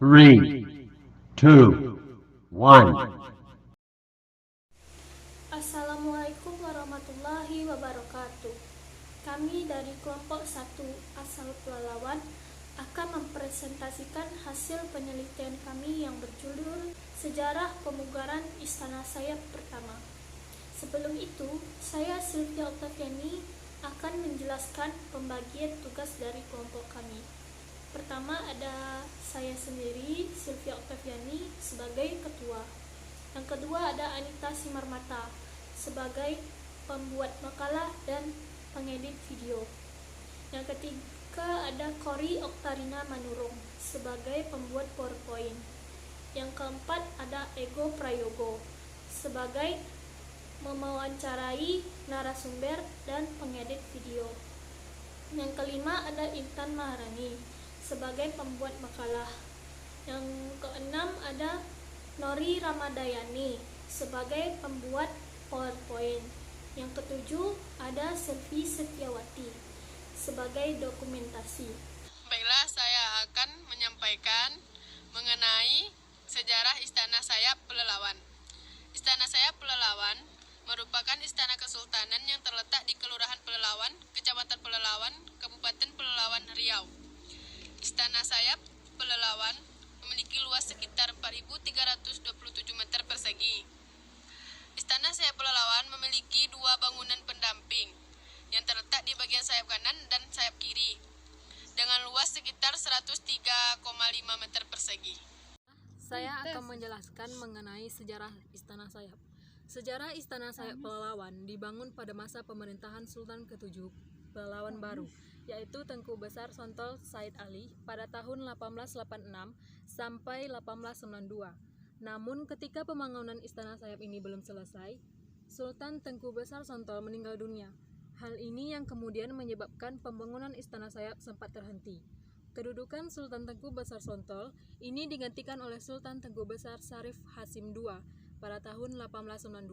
3, 2, 1. Assalamualaikum warahmatullahi wabarakatuh. Kami dari kelompok 1 asal Pelalawan akan mempresentasikan hasil penelitian kami yang berjudul Sejarah Pemugaran Istana Sayap Pertama. Sebelum itu, saya Sylvia Octaviani akan menjelaskan pembagian tugas dari kelompok kami. Pertama ada saya sendiri, Sylvia Octaviani, sebagai ketua. Yang kedua ada Anita Simarmata sebagai pembuat makalah dan pengedit video. Yang ketiga ada Kori Oktarina Manurung sebagai pembuat PowerPoint. Yang keempat ada Ego Prayogo sebagai mewawancarai narasumber dan pengedit video. Yang kelima ada Intan Maharani sebagai pembuat makalah. Yang keenam ada Nori Ramadayani sebagai pembuat PowerPoint. Yang ketujuh ada Selvi Setiawati sebagai dokumentasi. Baiklah, saya akan menyampaikan mengenai sejarah Istana Sayap Pelalawan. Istana Sayap Pelalawan merupakan istana kesultanan yang terletak di Kelurahan Pelalawan, Kecamatan Pelalawan, Kabupaten Pelalawan, Riau. Istana Sayap Pelalawan memiliki luas sekitar 4.327 meter persegi. Istana Sayap Pelalawan memiliki dua bangunan pendamping yang terletak di bagian sayap kanan dan sayap kiri dengan luas sekitar 103,5 meter persegi. Saya akan menjelaskan mengenai sejarah Istana Sayap. Sejarah Istana Sayap Pelalawan dibangun pada masa pemerintahan Sultan ke-7 Pelalawan baru, yaitu Tengku Besar Sontol Said Ali pada tahun 1886 sampai 1892. Namun ketika pembangunan Istana Sayap ini belum selesai, Sultan Tengku Besar Sontol meninggal dunia. Hal ini yang kemudian menyebabkan pembangunan Istana Sayap sempat terhenti. Kedudukan Sultan Tengku Besar Sontol ini digantikan oleh Sultan Tengku Besar Syarif Hasim II pada tahun 1892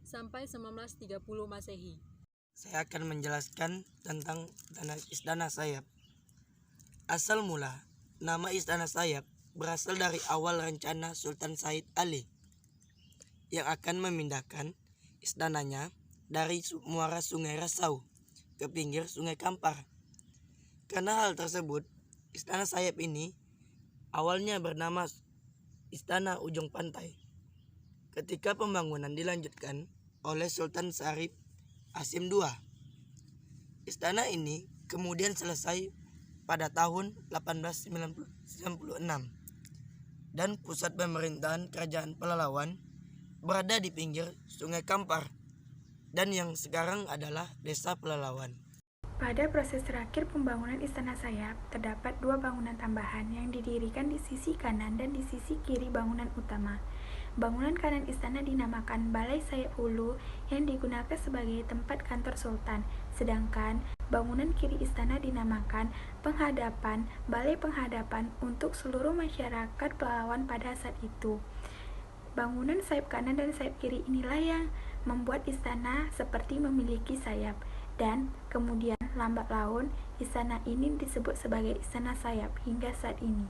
sampai 1930 Masehi. Saya akan menjelaskan tentang Istana Sayap. Asal mula, nama Istana Sayap berasal dari awal rencana Sultan Said Ali yang akan memindahkan istananya dari muara Sungai Rasau ke pinggir Sungai Kampar. Karena hal tersebut, Istana Sayap ini awalnya bernama Istana Ujung Pantai. Ketika pembangunan dilanjutkan oleh Sultan Syarif Hasim II, istana ini kemudian selesai pada tahun 1896 dan pusat pemerintahan Kerajaan Pelalawan berada di pinggir Sungai Kampar dan yang sekarang adalah Desa Pelalawan. Pada proses terakhir pembangunan Istana Sayap, terdapat dua bangunan tambahan yang didirikan di sisi kanan dan di sisi kiri bangunan utama. Bangunan kanan istana dinamakan Balai Sayap Hulu yang digunakan sebagai tempat kantor sultan, sedangkan bangunan kiri istana dinamakan Penghadapan, Balai Penghadapan untuk seluruh masyarakat Pelalawan pada saat itu. Bangunan sayap kanan dan sayap kiri inilah yang membuat istana seperti memiliki sayap, dan kemudian lambat laun istana ini disebut sebagai Istana Sayap hingga saat ini.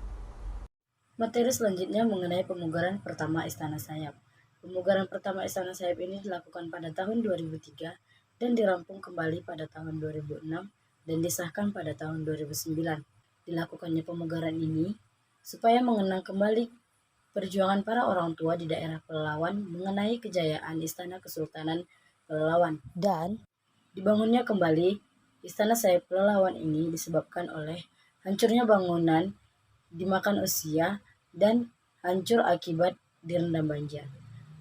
Materi selanjutnya mengenai pemugaran pertama Istana Sayap. Pemugaran pertama Istana Sayap ini dilakukan pada tahun 2003 dan dirampung kembali pada tahun 2006 dan disahkan pada tahun 2009. Dilakukannya pemugaran ini supaya mengenang kembali perjuangan para orang tua di daerah Pelalawan mengenai kejayaan Istana Kesultanan Pelalawan. Dan dibangunnya kembali Istana Sayap Pelalawan ini disebabkan oleh hancurnya bangunan dimakan usia dan hancur akibat direndam banjir.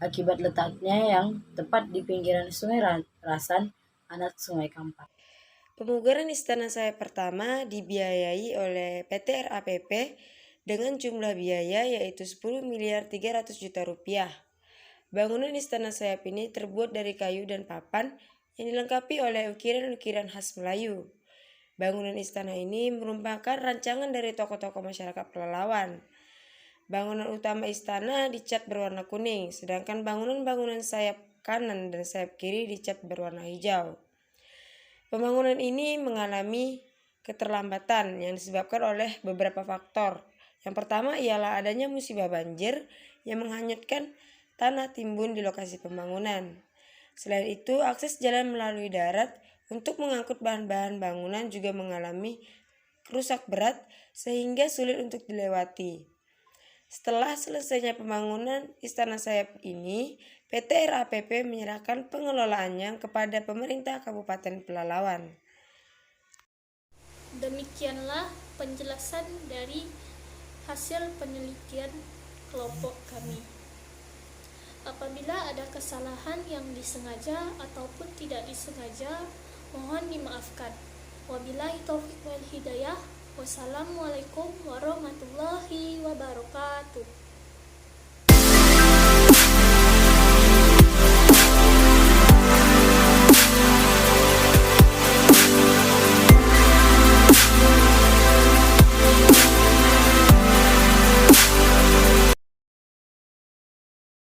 Akibat letaknya yang tepat di pinggiran Sungai Rasan, anak Sungai Kampar. Pemugaran Istana Sayap pertama dibiayai oleh PT RAPP dengan jumlah biaya yaitu 10.300 juta rupiah. Bangunan Istana Sayap ini terbuat dari kayu dan papan yang dilengkapi oleh ukiran-ukiran khas Melayu. Bangunan istana ini merupakan rancangan dari tokoh-tokoh masyarakat Pelalawan. Bangunan utama istana dicat berwarna kuning, sedangkan bangunan-bangunan sayap kanan dan sayap kiri dicat berwarna hijau. Pembangunan ini mengalami keterlambatan yang disebabkan oleh beberapa faktor, Yang pertama ialah adanya musibah banjir yang menghanyutkan tanah timbun di lokasi pembangunan. Selain itu, akses jalan melalui darat untuk mengangkut bahan-bahan bangunan juga mengalami rusak berat sehingga sulit untuk dilewati. Setelah selesainya pembangunan Istana Sayap ini, PT RAPP menyerahkan pengelolaannya kepada pemerintah Kabupaten Pelalawan. Demikianlah penjelasan dari hasil penelitian kelompok kami. Apabila ada kesalahan yang disengaja ataupun tidak disengaja, mohon dimaafkan. Wabillahi taufiq wal hidayah. Wassalamualaikum warahmatullahi wabarakatuh.